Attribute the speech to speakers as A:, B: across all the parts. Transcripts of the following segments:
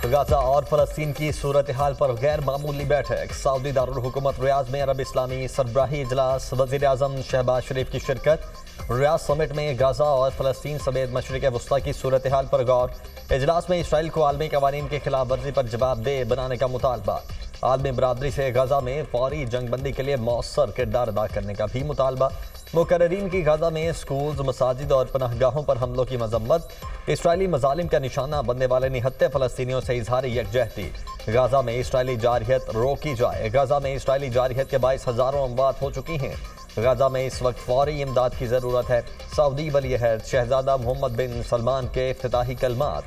A: Gaza और फलस्तीन की सूरत हाल पर गैर मामूली बैठक। सऊदी दारुल हुकूमत रियाद में अरब इस्लामी सरबराही इजलास, वज़ीर आज़म शहबाज शरीफ की शिरकत। रियाद समिट में गाजा और फलस्तीन समेत मशरिक़ वस्ता की सूरत हाल पर गौर। इजलास में इसराइल को आलमी कवानीन की खिलाफ वर्जी पर जवाबदेह बनाने का मुतालबा। आलमी बरादरी से गाजा में फौरी जंगबंदी के लिए मौसर किरदार अदा करने का भी मुतालबा। मुकर्ररीन की गाजा में स्कूल्स, मसाजिद और पनाहगाहों पर हमलों की मजम्मत। इसराइली मजालिम का निशाना बनने वाले निहत्ते फलस्तीनियों से इजहार यकजहती। गाजा में इसराइली जारहियत रोकी जाए। गाजा में इसराइली जारहियत के बाइस हज़ारों अमवात हो चुकी हैं। गाजा में इस वक्त फौरी इमदाद की ज़रूरत है। सऊदी वली अहद शहजादा मोहम्मद बिन सलमान के इफ्तिताही कलमात।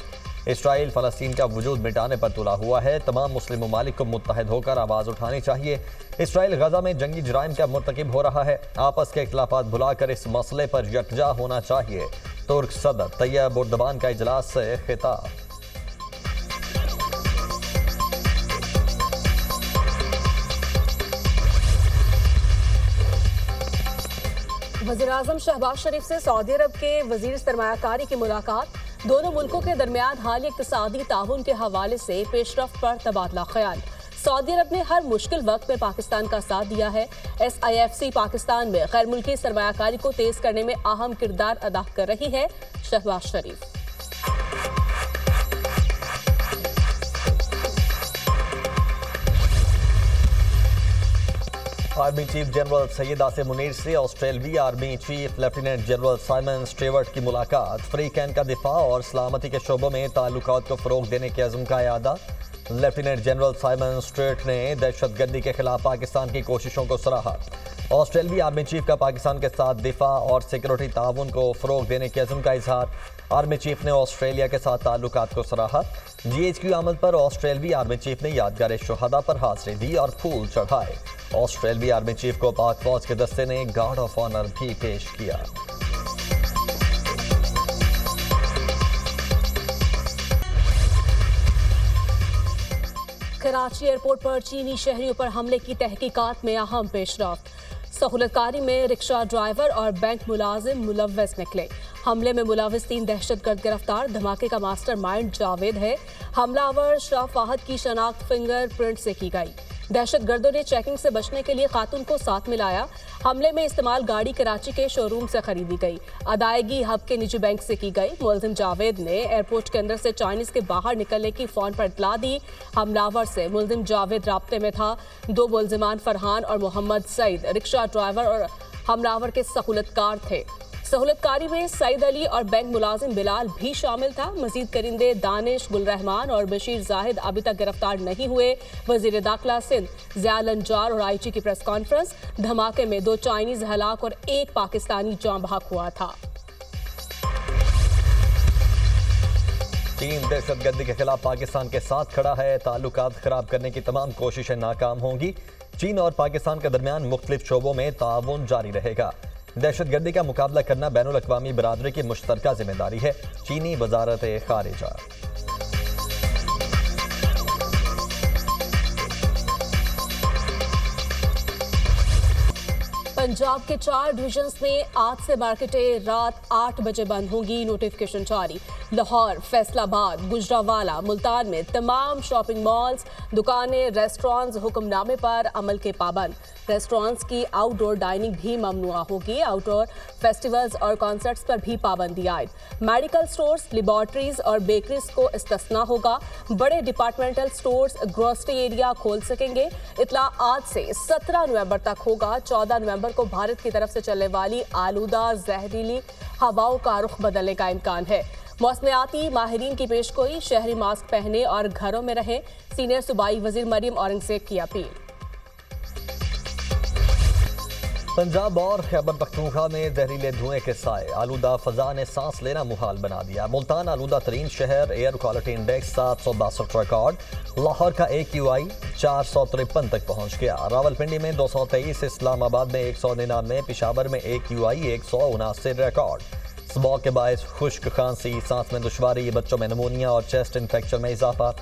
A: इसराइल फ़लस्तीन का वजूद मिटाने पर तुला हुआ है। तमाम मुस्लिम ममालिक को मुत्तहद होकर आवाज़ उठानी चाहिए। इसराइल गजा में जंगी जराइम का मुर्तकिब हो रहा है। आपस के इख्तिलाफात भुलाकर इस मसले पर यकजा होना चाहिए। तुर्क सदर तैयब एर्दोगान का इजलास से खिताब।
B: वज़ीर-ए-आज़म शहबाज शरीफ से सऊदी अरब के वज़ीर सरमायाकारी की मुलाकात। दोनों मुल्कों के दरमियान हाल इक़्तिसादी ताउन के हवाले से पेशरफ्त पर तबादला ख्याल। सऊदी अरब ने हर मुश्किल वक्त में पाकिस्तान का साथ दिया है। SIFC पाकिस्तान में गैर मुल्की सरमायाकारी को तेज करने में अहम किरदार अदा कर रही है। Shahbaz Sharif.
A: Army chief general Syed Asim Munir से ऑस्ट्रेलियाई army chief lieutenant general Simon Stewart की मुलाकात। फ्री कैन का दिफा और सलामती के शोबों में ताल्लुकात को फ़रोग देने के अज़्म का इआदा। लेफ्टिनेंट जनरल साइमन स्टीवर्ट ने दहशतगर्दी के खिलाफ पाकिस्तान की कोशिशों को सराहा। ऑस्ट्रेलियाई आर्मी चीफ का पाकिस्तान के साथ दिफा और सिक्योरिटी ताउन को फ़रोग देने के अज़्म का इजहार। आर्मी चीफ ने ऑस्ट्रेलिया के साथ ताल्लुकात को सराहा। GHQ आमद पर ऑस्ट्रेलियाई आर्मी चीफ ने यादगार शुहदा पर हाज़िरी दी और फूल चढ़ाए। ऑस्ट्रेलियाई आर्मी चीफ को पाक फौज के दस्ते ने गार्ड ऑफ ऑनर भी पेश किया।
B: कराची एयरपोर्ट पर चीनी शहरियों पर हमले की तहकीकात में अहम पेशरफ्त। सहूलतकारी में रिक्शा ड्राइवर और बैंक मुलाजिम मुलव्वस निकले। हमले में मुलव्वस 3 दहशतगर्द गिरफ्तार। धमाके का मास्टरमाइंड जावेद है। हमलावर शाह फाहद की शनाख्त फिंगरप्रिंट से की गई। दहशतगर्दों ने चेकिंग से बचने के लिए खातून को साथ मिलाया। हमले में इस्तेमाल गाड़ी कराची के शोरूम से खरीदी गई। अदायगी हब के निजी बैंक से की गई। मुलजिम जावेद ने एयरपोर्ट के अंदर से चाइनीज के बाहर निकलने की फोन पर इत्तला दी। हमलावर से मुलजिम जावेद राब्ते में था। 2 मुलजिमान फरहान और मोहम्मद सईद रिक्शा ड्राइवर और हमलावर के सहूलतकार थे। सहूलतकारी में सईद अली और बैंक मुलाजिम बिलाल भी शामिल था। मजीद करिंदे दानिश, गुलरहमान और बशीर जाहिद अभी तक गिरफ्तार नहीं हुए। वजीर दाखिला सिंध ज़िया लंजार और IG की प्रेस कॉन्फ्रेंस। धमाके में 2 चाइनीज हलाक और 1 पाकिस्तानी जाँ बहक हुआ था।
A: चीन दहशतगर्दी के खिलाफ पाकिस्तान के साथ खड़ा है। ताल्लुकात खराब करने की तमाम कोशिशें नाकाम होंगी। चीन और पाकिस्तान के दरमियान मुख्तलिफ शोबों में ताउन जारी रहेगा। दहशतगर्दी का मुकाबला करना बैनुल अक़वामी बरादरी की मुश्तरका जिम्मेदारी है। चीनी वज़ारत ख़ारिजा।
B: पंजाब के 4 डिवीजन्स में आज से मार्केटें रात 8 बजे बंद होंगी। नोटिफिकेशन जारी। लाहौर, फैसलाबाद, गुजरावाला, मुल्तान में तमाम शॉपिंग मॉल्स, दुकानें, रेस्टोरेंट्स हुक्मनामे पर अमल के पाबंद। रेस्टोरेंट्स की आउटडोर डाइनिंग भी ममनुआ होगी। आउटडोर फेस्टिवल्स और कॉन्सर्ट्स पर भी पाबंदी आयद। मेडिकल स्टोर्स, लेबॉर्ट्रीज और बेकरीज को इस्तिस्ना होगा। बड़े डिपार्टमेंटल स्टोर्स, ग्रोसरी एरिया खोल सकेंगे। इतला आज से 17 नवंबर तक होगा। 14 नवंबर को भारत की तरफ से चलने वाली आलूदा जहरीली हवाओं का रुख बदलने का इम्कान है। मौसमियाती माहिरीन की पेशगोई, शहरी मास्क पहने और घरों में रहें। सीनियर सूबाई वजीर मरियम औरंगजेब की अपील।
A: पंजाब और खैबर पख्तूनख्वा में जहरीले धुएं के साए। आलूदा फजा ने सांस लेना मुहाल बना दिया। मुल्तान आलूदा तरीन शहर। Air quality index 762 record. Lahore का AQI 453 तक पहुंच गया। रावलपिंडी में 223, इस्लामाबाद में 199, पेशावर में AQI 179 रिकॉर्ड। स्मॉग के बायस खुश्क खांसी, सांस में दुश्वारी, बच्चों में नमूनिया और चेस्ट इन्फेक्शन में इजाफा।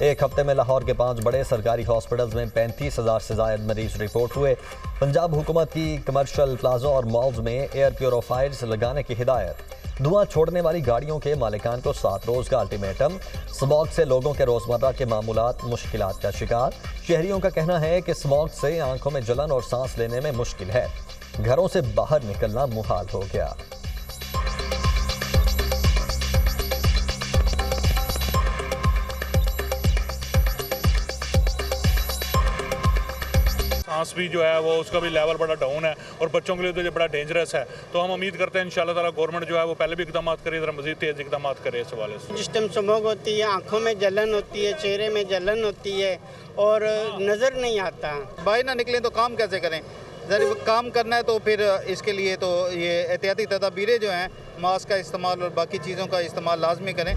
A: एक हफ्ते में लाहौर के 5 बड़े सरकारी हॉस्पिटल्स में 35,000 से ज्यादा मरीज रिपोर्ट हुए। पंजाब हुकूमत की कमर्शियल प्लाजा और मॉल्स में एयर प्योरीफायर्स लगाने की हिदायत। धुआं छोड़ने वाली गाड़ियों के मालिकान को 7 रोज का अल्टीमेटम। स्मॉग से लोगों के रोजमर्रा के मामूलात मुश्किलात का शिकार। शहरियों का कहना है कि स्मॉग से आंखों में जलन और सांस लेने में मुश्किल है। घरों से बाहर निकलना मुहाल हो गया।
C: सांस भी जो है वो उसका भी लेवल बड़ा डाउन है और बच्चों के लिए तो ये बड़ा डेंजरस है। तो हम उम्मीद करते हैं इंशाल्लाह ताला गवर्नमेंट जो है वो पहले भी इकदाम करे, जरा मजीद तेज इकदाम करे इस हवाले से।
D: जिस टाइम स्मोक होती है आंखों में जलन होती है, चेहरे में जलन होती है और नज़र नहीं आता।
E: बाहर ना निकलें तो काम कैसे करें? जब काम करना है तो फिर इसके लिए तो ये एहतियाती तदाबीरें जो हैं, मास्क का इस्तेमाल और बाकी चीज़ों का इस्तेमाल लाजमी करें।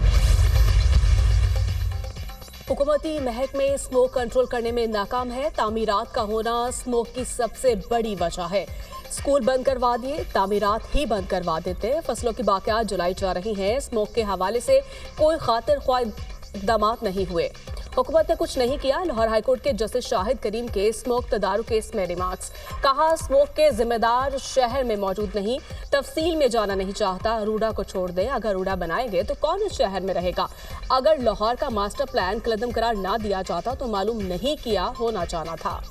B: हुकूमती महकमे स्मोक कंट्रोल करने में नाकाम है। तामीरात का होना स्मोक की सबसे बड़ी वजह है। स्कूल बंद करवा दिए, तामीरात ही बंद करवा देते। फसलों की बाक़ियात जलाई जा रही हैं। स्मोक के हवाले से कोई खातिर ख्वाह इक़दाम नहीं हुए। हुकूमत ने कुछ नहीं किया। लाहौर हाईकोर्ट के जस्टिस शाहिद करीम के स्मोक तदारुक केस में रिमार्क्स। कहा स्मोक के जिम्मेदार शहर में मौजूद नहीं, तफसील में जाना नहीं चाहता। रूडा को छोड़ दें, अगर रूडा बनाएंगे तो कौन इस शहर में रहेगा? अगर लाहौर का मास्टर प्लान कलदम करार ना दिया जाता तो मालूम नहीं किया होना जाना था।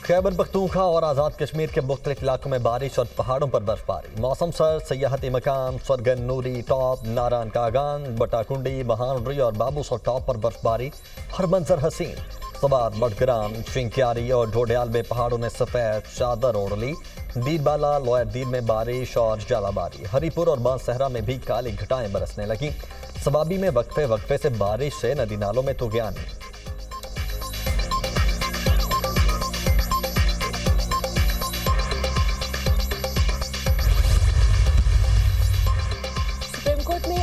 A: खैबर पख्तूनख्वा और आज़ाद कश्मीर के मुख्तलिफ इलाकों में बारिश और पहाड़ों पर बर्फबारी। मौसम सर्द, सयाहती मकाम सरगन, नूरी टॉप, नारायण कागान, बटाकुंडी, बहानरी और बाबूसर टॉप पर बर्फबारी। हर मंजर हसीन। सबाद, बडग्राम, चिंक्यारी और ढोडियाल में पहाड़ों ने सफ़ेद चादर ओढ़ ली। दीरबाला, लोयर दीर में बारिश और जालाबारी। हरीपुर और बांसहरा में भी काली घटाएं बरसने लगी। सबाबी में वक्फे वक्फे से बारिश से नदी नालों में तुग़यान।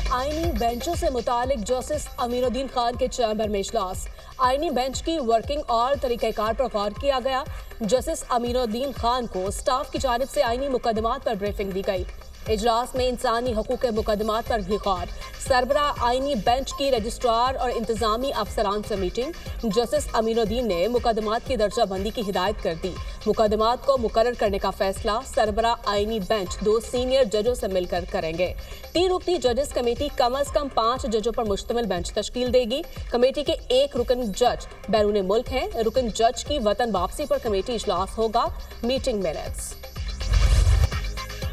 B: आईनी बेंचों से मुतालिक जस्टिस अमीरुद्दीन खान के चैम्बर में इजलास। आईनी बेंच की वर्किंग और तरीक़ाकार पर गौर किया गया। जस्टिस अमीरुद्दीन खान को स्टाफ की जानिब से आईनी मुकदमात पर ब्रीफिंग दी गई। इजलास में इंसानी हकूक़ के मुकदमात पर भी गौर। सरबरा आईनी बेंच की रजिस्ट्रार और इंतजामी अफसरान से मीटिंग। जस्टिस अमीरुद्दीन ने मुकदमात की दर्जाबंदी की हिदायत कर दी। मुकदमात को मुकर्रर करने का फैसला सरबरा आईनी बेंच 2 सीनियर जजों से मिलकर करेंगे। 3 रुकनी जजेस कमेटी कम अज कम 5 जजों पर मुश्तमिल बेंच तश्कील देगी। कमेटी के 1 रुकन जज बैरून मुल्क हैं। रुकन जज की वतन वापसी पर कमेटी इजलास होगा। Meeting minutes.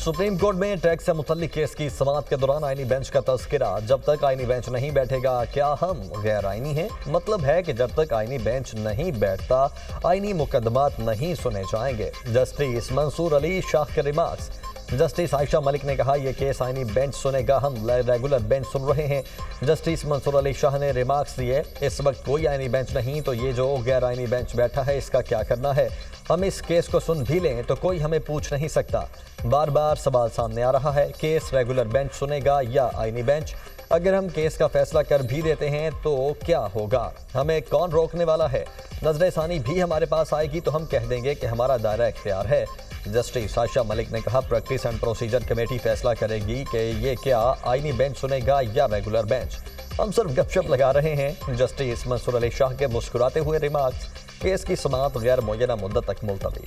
A: सुप्रीम कोर्ट में टैक्स से मुतल्लिक केस की समाअत के दौरान आईनी बेंच का तज़किरा। जब तक आईनी बेंच नहीं बैठेगा क्या हम गैर आईनी हैं? मतलब है कि जब तक आईनी बेंच नहीं बैठता आईनी मुकदमात नहीं सुने जाएंगे। जस्टिस मंसूर अली शाह के रिमार्क्स। जस्टिस आयशा मलिक ने कहा, यह केस आईनी बेंच सुनेगा, हम रेगुलर बेंच सुन रहे हैं। जस्टिस मंसूर अली शाह ने रिमार्क्स दिए, इस वक्त कोई आईनी बेंच नहीं तो ये जो गैर आईनी बेंच बैठा है इसका क्या करना है? हम इस केस को सुन भी लें तो कोई हमें पूछ नहीं सकता। बार बार सवाल सामने आ रहा है, केस रेगुलर बेंच सुनेगा या आईनी बेंच? अगर हम केस का फैसला कर भी देते हैं तो क्या होगा? हमें कौन रोकने वाला है? नजर सानी भी हमारे पास आएगी तो हम कह देंगे कि हमारा दायरा इख्तियार है। जस्टिस आयशा मलिक ने कहा, प्रैक्टिस एंड प्रोसीजर कमेटी फैसला करेगी कि ये क्या आईनी बेंच सुनेगा या रेगुलर बेंच। हम सिर्फ गपशप लगा रहे हैं। जस्टिस मंसूर अली शाह के मुस्कुराते हुए रिमार्क्स। केस की समाअत गैर मुय्यना मुद्दत तक मुलतवी।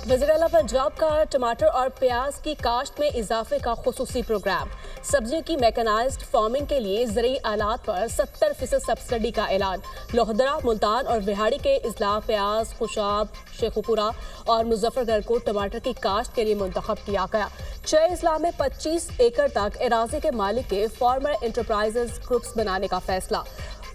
B: वज़ीर-ए-आला पंजाब का टमाटर और प्याज की काश्त में इजाफे का खुसूसी प्रोग्राम। सब्जियों की मैकेनाइज्ड फार्मिंग के लिए ज़रूरी आलात पर 70% सब्सिडी का ऐलान। लोहदरा, मुल्तान और बिहाड़ी के इजला प्याज, खुशाब, शेखुपुरा और मुजफ्फरगढ़ को टमाटर की काश्त के लिए मुंतखब किया गया। 6 इजला में 25 एकड़ तक एराज़ी के मालिक के फार्मर एंटरप्राइजेज ग्रुप्स बनाने का फैसला।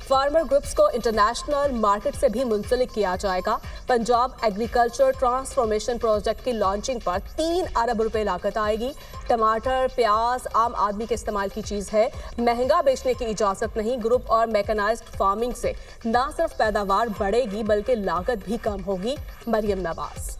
B: फार्मर ग्रुप्स को इंटरनेशनल मार्केट से भी मुंसलिक किया जाएगा। पंजाब एग्रीकल्चर ट्रांसफॉर्मेशन प्रोजेक्ट की लॉन्चिंग पर 3 अरब रुपए लागत आएगी। टमाटर, प्याज आम आदमी के इस्तेमाल की चीज़ है, महंगा बेचने की इजाज़त नहीं। ग्रुप और मैकेनाइज्ड फार्मिंग से न सिर्फ पैदावार बढ़ेगी बल्कि लागत भी कम होगी। मरियम नवाज।